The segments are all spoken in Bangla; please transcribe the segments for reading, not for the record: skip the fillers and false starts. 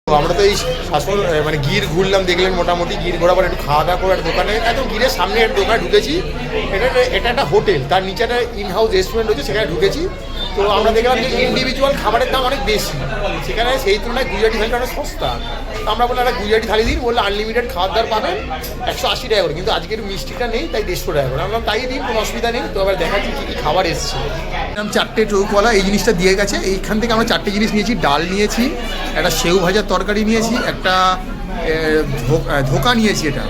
আমরা তো এই শাসন মানে গির ঘুরলাম, দেখলেন মোটামুটি গির ঘোরার পর একটু খাওয়া দাওয়া করে একটা দোকানে, একদম গিরের সামনে একটা দোকানে ঢুকেছি। এটা একটা হোটেল, তার নিচে একটা ইন হাউস রেস্টুরেন্ট হচ্ছে, সেখানে ঢুকেছি। তো আমরা দেখলাম যে ইন্ডিভিজুয়াল খাবারের দাম অনেক বেশি, সেখানে সেই তুলনায় গুজরাটি থালিটা অনেক সস্তা। তো আমরা বললাম একটা গুজরাটি থালি দিন, বললে আনলিমিটেড খাবার দাবার পাবেন 180 টাকা করে, কিন্তু আজকের মিষ্টিটা নেই তাই 150 টাকা করে। আমরা তাই দিন, কোনো অসুবিধা নেই। তো আবার দেখাচ্ছি কী কী খাবার এসছে। চারটে ট্রুকওয়ালা এই জিনিসটা দিয়ে গেছে, এইখান থেকে আমরা চারটে জিনিস নিয়েছি। ডাল নিয়েছি, একটা সেউ ভাজার তরকারি নিয়েছি, একটা ধোকা নিয়েছি এটা,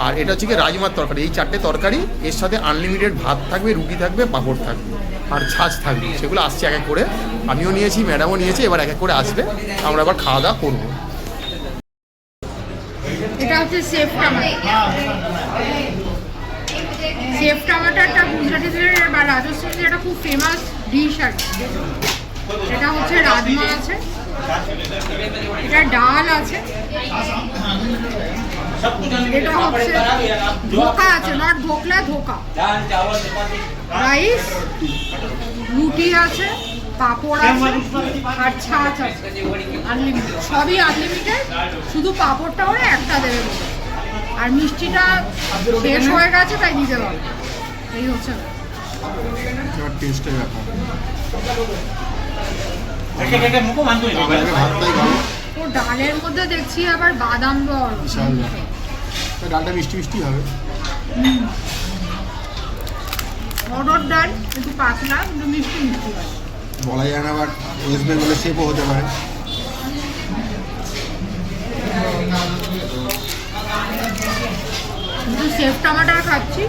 আর এটা হচ্ছে কি রাজমার তরকারি। এই চারটে তরকারি, এর সাথে আনলিমিটেড ভাত থাকবে, রুটি থাকবে, পাঁপড় থাকবে, আর ছাঁচ থাকবে। সেগুলো আসছে এক এক করে, আমিও নিয়েছি, ম্যাডামও নিয়েছি। এবার এক এক করে আসবে, আমরা আবার খাওয়া দাওয়া করবো। এটা হচ্ছে সেফ টমেটো। সেফ টমেটোটা গুজরাটিদের বা রাজস্থানের একটা খুব ফেমাস ডিশ আছে। এটা হচ্ছে রাজমা আছে, এটা ডাল আছে, এটা হচ্ছে ধোকা আছে, নট ঢোকলা, ধোকা, রাইস, রুটি আছে, পাঁপড় আছে, আর ছাঁচ আছে। আনলিমিটেড, সবই আনলিমিটেড, শুধু পাঁপড়টা ওরা একটা দেবে বলে, আর মিষ্টিটা শেষ হয়ে গেছে তাই দিতে পারবে। এই হচ্ছে ও ডালের মধ্যে দেখছি আবার বাদাম বল, ডালটা মিষ্টি মিষ্টি হবে। অরহর ডাল একটু পাতলা কিন্তু মিষ্টি মিষ্টি হয়, বলা যায় না, আবার ওয়েস্ট বেঙ্গলের শেপও হতে পারে। কিন্তু সেফ টমেটো খাচ্ছি,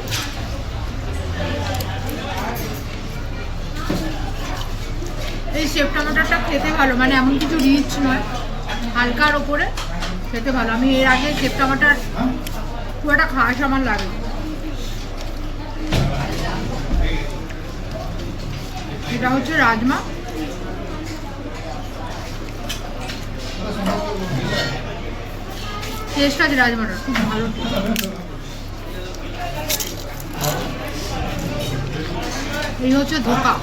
এই সেফ টমেটোটা খেতে ভালো, মানে এমন কিছু রিচ নয়, হালকার ওপরে খেতে ভালো। আমি এর আগে সেফ টমেটোর খুব একটা খাস আমার লাগে। এটা হচ্ছে রাজমা, টেস্ট আছে রাজমাটা, খুব ভালো। এই হচ্ছে ধোকা,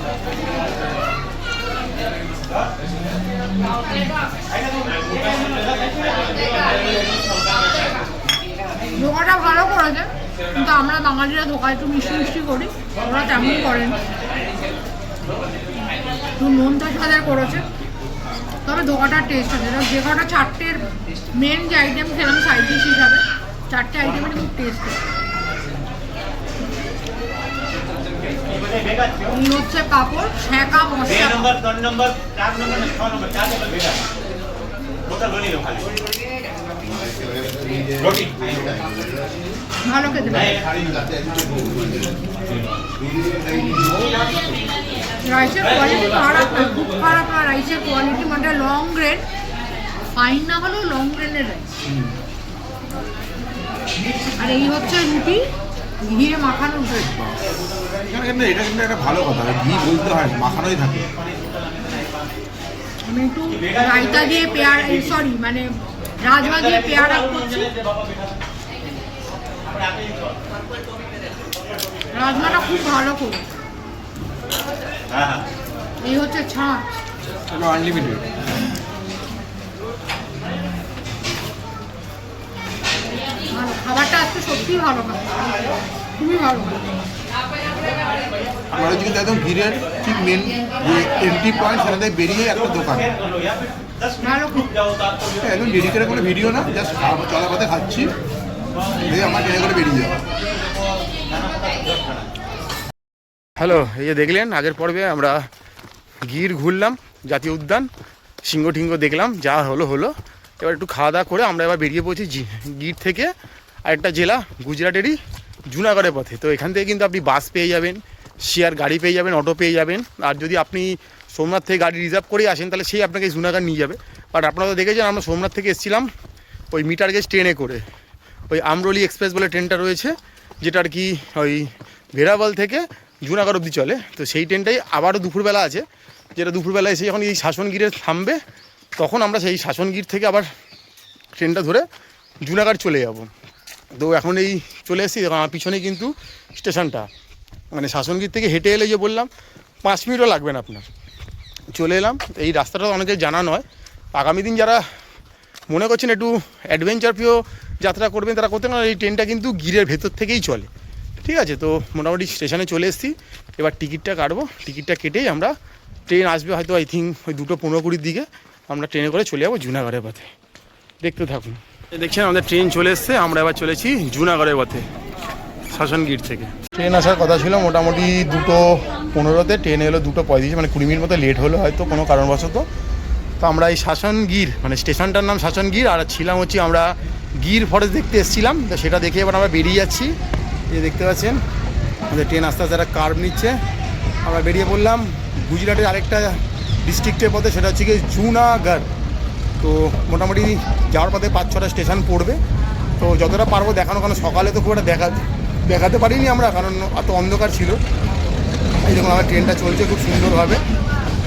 ধোকাটা ভালো করেছে, কিন্তু আমরা বাঙালিরা ধোকা একটু মিষ্টি মিষ্টি করি, ওরা তেমন করেন, একটু নোনতা সাজার করেছে। তবে ধোকাটার টেস্ট আছে, যে কটা চারটের মেন যে আইটেম খেলাম সাইড ডিশ হিসাবে, চারটে আইটেমের খুব টেস্ট। এই হচ্ছে পাঁপড়, ছ্যাঁকা মশলা, ভালো খেতে পারে। রাইসের কোয়ালিটি খারাপ না, খুব খারাপ না রাইসের কোয়ালিটি, মানে লং গ্রেন, ফাইন না হলেও লং গ্রেনের রাইস। আর এই হচ্ছে রুটি, ঘিয়ে মাখানো রুটি। এটা কিন্তু একটা ভালো কথা, ঘি বলতে হয়, মাখানোই থাকে। আমি একটু রায়তা দিয়ে পেয়ারা, সরি মানে রাজমা দিয়ে পেয়ারা করছি। রাজমাটা খুব ভালো করে। এই হচ্ছে ছাঁচ, আনলিমিটেড। ভালো খাবারটা আজকে সত্যিই ভালো খাবার, খুবই ভালো। আমরা যদি একদম ভিড়ের ঠিক মেন যে এন্ট্রি পয়েন্ট, সেখান থেকে বেরিয়ে একটা দোকান, ভালো একদম ডেডিকেটেড কোনো ভিডিও না, জাস্ট চলাপথে খাচ্ছি, আমার ট্রেনে করে বেরিয়ে যাবো। হ্যালো, এই যে দেখলেন আগের পর্বে আমরা গির ঘুরলাম, জাতীয় উদ্যান, সিংহ টিঙ্গ দেখলাম, যা হলো হলো। এবার একটু খাওয়া দাওয়া করে আমরা এবার বেরিয়ে পড়ছি গির থেকে আরেকটা জেলা গুজরাটেরই জুনাগড়ের পথে। তো এখান থেকে কিন্তু আপনি বাস পেয়ে যাবেন, শেয়ার গাড়ি পেয়ে যাবেন, অটো পেয়ে যাবেন, আর যদি আপনি সোমনাথ থেকে গাড়ি রিজার্ভ করে আসেন তাহলে সেই আপনাকে জুনাগড় নিয়ে যাবে। বাট আপনারা তো দেখেছেন আমরা সোমনাথ থেকে এসেছিলাম ওই মিটার গেজ ট্রেনে করে, ওই আমরোলি এক্সপ্রেস বলে ট্রেনটা রয়েছে, যেটা আর কি ওই ভেরাবল থেকে জুনাগড় অবধি চলে। তো সেই ট্রেনটাই আবারও দুপুরবেলা আছে, যেটা দুপুরবেলা এসে যখন এই শাসনগিরে থামবে, তখন আমরা সেই শাসনগির থেকে আবার ট্রেনটা ধরে জুনাগড় চলে যাব। তো এখন এই চলে এসেছি, আমার পিছনে কিন্তু স্টেশনটা, মানে শাসনগির থেকে হেঁটে এলে যে বললাম 5 মিনিটও লাগবে না আপনার, চলে এলাম। এই রাস্তাটা অনেকের জানা নয়, আগামী দিন যারা মনে করছেন একটু অ্যাডভেঞ্চার প্রিয় যাত্রা করবেন তারা করতে পারেন। এই ট্রেনটা কিন্তু গিরের ভেতর থেকেই চলে, ঠিক আছে। তো মোটামুটি স্টেশনে চলে এসেছি, এবার টিকিটটা কাটবো। টিকিটটা কেটেই আমরা ট্রেন আসবে হয়তো আই থিঙ্ক ওই 2:15-20 দিকে আমরা ট্রেনে করে চলে যাবো জুনাগড়ের পথে। দেখতে থাকুন। দেখছেন আমাদের ট্রেন চলে এসছে, আমরা এবার চলেছি জুনাগড়ের পথে শাসনগীর থেকে। ট্রেন আসার কথা ছিল মোটামুটি 2:15-তে, ট্রেন এলো 2:35, মানে 20 মিনিট মতো লেট হলো হয়তো কোনো কারণবশত। তো আমরা এই শাসনগীর মানে স্টেশনটার নাম শাসনগীর, আর ছিলাম হচ্ছে আমরা গির ফরেস্ট দেখতে এসেছিলাম, তো সেটা দেখে এবার আমরা বেরিয়ে যাচ্ছি। এই দেখতে পাচ্ছেন আমাদের ট্রেন আস্তে আস্তে একটা কার্ভ নিচ্ছে, আমরা বেরিয়ে পড়লাম গুজরাটের আরেকটা ডিস্ট্রিক্টের পথে, সেটা হচ্ছে কি জুনাগড়। তো মোটামুটি যাওয়ার পথে 5-6টা স্টেশন পড়বে, তো যতটা পারবো দেখানো, কারণ সকালে তো খুব একটা দেখাতে পারিনি আমরা, কারণ অত অন্ধকার ছিল। এই দেখুন আমার ট্রেনটা চলছে খুব সুন্দরভাবে।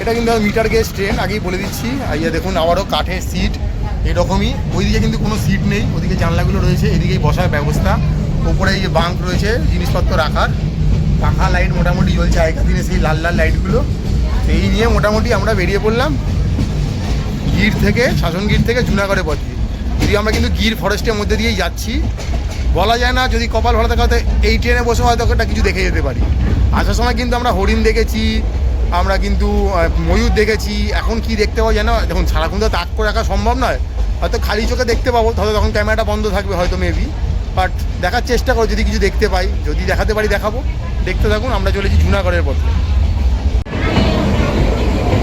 এটা কিন্তু মিটার গেজ ট্রেন, আগেই বলে দিচ্ছি। আর দেখুন আবারও কাঠের সিট এরকমই, ওইদিকে কিন্তু কোনো সিট নেই, ওদিকে জানলাগুলো রয়েছে, এদিকেই বসার ব্যবস্থা। ওপরে এই যে বাঙ্ক রয়েছে জিনিসপত্র রাখার, পাখা লাইট মোটামুটি জ্বলছে আগেকার দিনে সেই লাল লাল লাইটগুলো। এই নিয়ে মোটামুটি আমরা বেরিয়ে পড়লাম গির থেকে, শাসনগীর থেকে জুনাগড়ের পথে। যদি আমরা কিন্তু গির ফরেস্টের মধ্যে দিয়েই যাচ্ছি, বলা যায় না, যদি কপাল ভালো থাকে হয়তো এই ট্রেনে বসে হয়তো একটা কিছু দেখে যেতে পারি। আসার সময় কিন্তু আমরা হরিণ দেখেছি, আমরা কিন্তু ময়ূর দেখেছি। এখন কি দেখতে পাবো জানো, দেখুন সারাক্ষণ তো তাক করে রাখা সম্ভব নয়, হয়তো খালি চোখে দেখতে পাবো, হয়তো তখন ক্যামেরাটা বন্ধ থাকবে হয়তো মেবি, বাট দেখার চেষ্টা করো, যদি কিছু দেখতে পাই, যদি দেখাতে পারি দেখাবো। দেখতে থাকুন, আমরা চলেছি জুনাগড়ের পথে।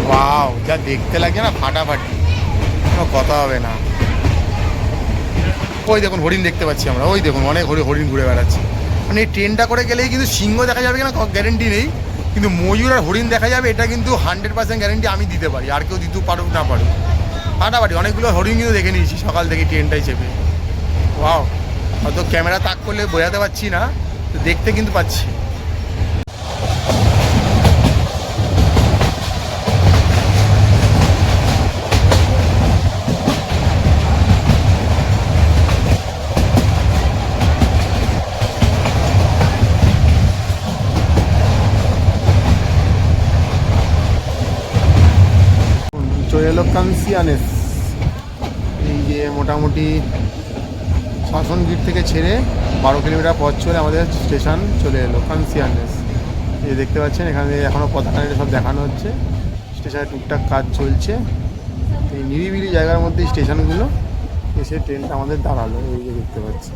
ওয়াও, যা দেখতে লাগে না ফাটাফাটি, কোনো কথা হবে না। ওই দেখুন হরিণ দেখতে পাচ্ছি আমরা, ওই দেখুন অনেক হরিণ ঘুরে বেড়াচ্ছে। মানে এই ট্রেনটা করে গেলেই কিন্তু সিংহ দেখা যাবে কিনা গ্যারেন্টি নেই, কিন্তু ময়ূর আর হরিণ দেখা যাবে এটা কিন্তু 100% গ্যারেন্টি আমি দিতে পারি, আর কেউ দিতে পারুক না পারুক। ফাটাফাটি অনেকগুলো হরিণ কিন্তু দেখে নিয়েছি সকাল থেকে ট্রেনটাই চেপে। ওয়াও, হয়তো ক্যামেরা তাক করলে বোঝাতে পারছি না, তো দেখতে কিন্তু পাচ্ছি। চলে এলো কানসিয়ানেস, এই যে মোটামুটি শাসনগীর থেকে ছেড়ে 12 কিলোমিটার পথ চলে আমাদের স্টেশন চলে এলো কানসিয়ানেস। এই দেখতে পাচ্ছেন এখানে এখনও পতাকা সব দেখানো হচ্ছে, স্টেশনে টুকটাক কাজ চলছে। এই নিরিবিলি জায়গার মধ্যে স্টেশনগুলো, এসে ট্রেনটা আমাদের দাঁড়ালো, এই যে দেখতে পাচ্ছি।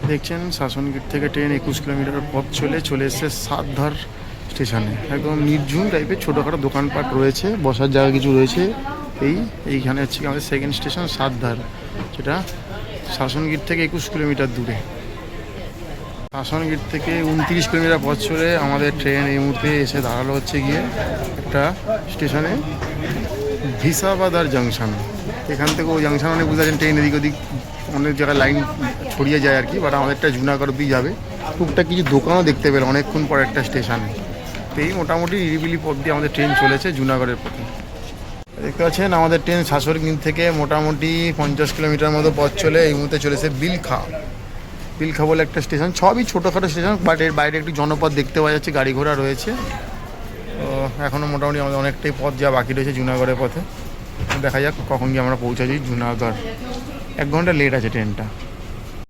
দেখছেন শাসনগীর থেকে ট্রেন 21 কিলোমিটার পথ চলে এসছে সাতধার স্টেশনে। একদম নির্ঝুম টাইপের ছোটোখাটো দোকানপাট রয়েছে, বসার জায়গা কিছু রয়েছে। এইখানে হচ্ছে কি আমাদের সেকেন্ড স্টেশন সাতধার, যেটা শাসনগীর থেকে 21 কিলোমিটার দূরে। শাসনগীর থেকে 29 কিলোমিটার পথ চলে আমাদের ট্রেন এই মুহূর্তে এসে দাঁড়ালো হচ্ছে গিয়ে একটা স্টেশনে ভিসাবাদার জাংশন। এখান থেকে ওই জাংশন অনেক বুঝতে পারছেন ট্রেন এদিক ওদিক অনেক জায়গায় লাইন ছড়িয়ে যায় আর কি, বাট আমাদেরটা জুনাগড় অব্দি যাবে। টুকটাক কিছু দোকানও দেখতে পেল অনেকক্ষণ পর একটা স্টেশনে। তো এই মোটামুটি নিরিবিলি পথ দিয়ে আমাদের ট্রেন চলেছে জুনাগড়ের পথে। দেখতে পাচ্ছেন আমাদের ট্রেন শাসনগীর থেকে মোটামুটি 50 কিলোমিটার মতো পথ চলে এই মুহূর্তে চলেছে বিলখা বলে একটা স্টেশন। সবই ছোটোখাটো স্টেশন, বাট এর বাইরে একটু জনপথ দেখতে পাওয়া যাচ্ছে, গাড়ি ঘোড়া রয়েছে। তো এখনও মোটামুটি আমাদের অনেকটাই পথ যা বাকি রয়েছে জুনাগড়ের পথে। দেখা যাক কখন গিয়ে আমরা পৌঁছাচ্ছি জুনাগড়। 1 ঘন্টা লেট আছে ট্রেনটা।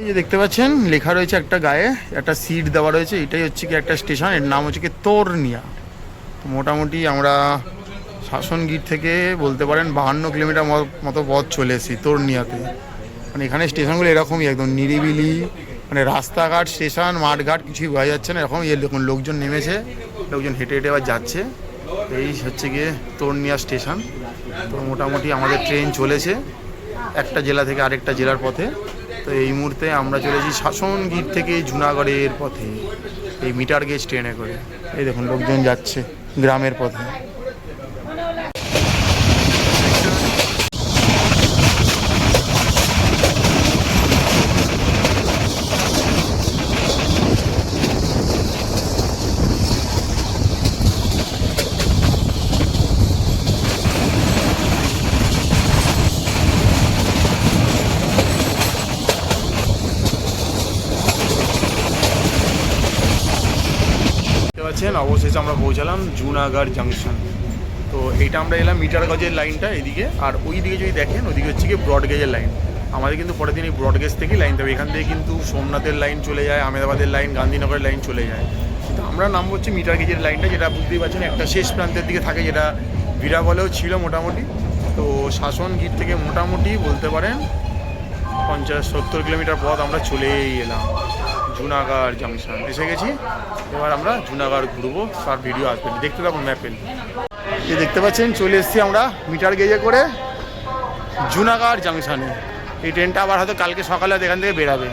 এই যে দেখতে পাচ্ছেন লেখা রয়েছে একটা গায়ে, একটা সিট দেওয়া রয়েছে, এটাই হচ্ছে কি একটা স্টেশন, এর নাম হচ্ছে কি তোরনিয়া। তো মোটামুটি আমরা শাসনগীর থেকে বলতে পারেন 52 কিলোমিটার মতো পথ চলে এসেছি তোরনিয়াতে। মানে এখানে স্টেশনগুলো এরকমই একদম নিরিবিলি, মানে রাস্তাঘাট স্টেশন মাঠঘাট কিছুই বোঝা যাচ্ছে না, এরকম দেখুন লোকজন নেমেছে, লোকজন হেঁটে হেঁটে আবার যাচ্ছে। এই হচ্ছে গিয়ে তোরনিয়া স্টেশন। তো মোটামুটি আমাদের ট্রেন চলেছে একটা জেলা থেকে আরেকটা জেলার পথে। তো এই মুহূর্তে আমরা চলেছি শাসনগীর থেকে জুনাগড়ের পথে এই মিটার গেজ ট্রেনে করে। এই দেখুন লোকজন যাচ্ছে গ্রামের পথে। অবশেষে আমরা পৌঁছালাম জুনাগড় জাংশন। তো এইটা আমরা এলাম মিটার গজের লাইনটা এদিকে, আর ওই দিকে যদি দেখেন ওইদিকে হচ্ছে কি ব্রড গেজের লাইন। আমাদের কিন্তু পরের দিন এই ব্রড গেজ থেকেই লাইন দেবে, এখান থেকে কিন্তু সোমনাথের লাইন চলে যায়, আহমেদাবাদের লাইন, গান্ধীনগরের লাইন চলে যায়। তো আমরা নামবো হচ্ছে মিটার গেজের লাইনটা, যেটা বুঝতেই পারছেন একটা শেষ প্রান্তের দিকে থাকে, যেটা বিরাবলেও ছিল মোটামুটি। তো শাসন গিট থেকে মোটামুটি বলতে পারেন 50-70 কিলোমিটার পথ আমরা চলেই এলাম জুনাগড় জাংশন এসে গেছি। এবার আমরা জুনাগড় ঘুরবো, তার ভিডিও আসবে, দেখতে থাকুন ম্যাপেল। এই দেখতে পাচ্ছেন চলে এসেছি আমরা মিটার গেজে করে জুনাগড় জাংশনে। এই ট্রেনটা আবার হয়তো কালকে সকালে এখান থেকে বেরাবে।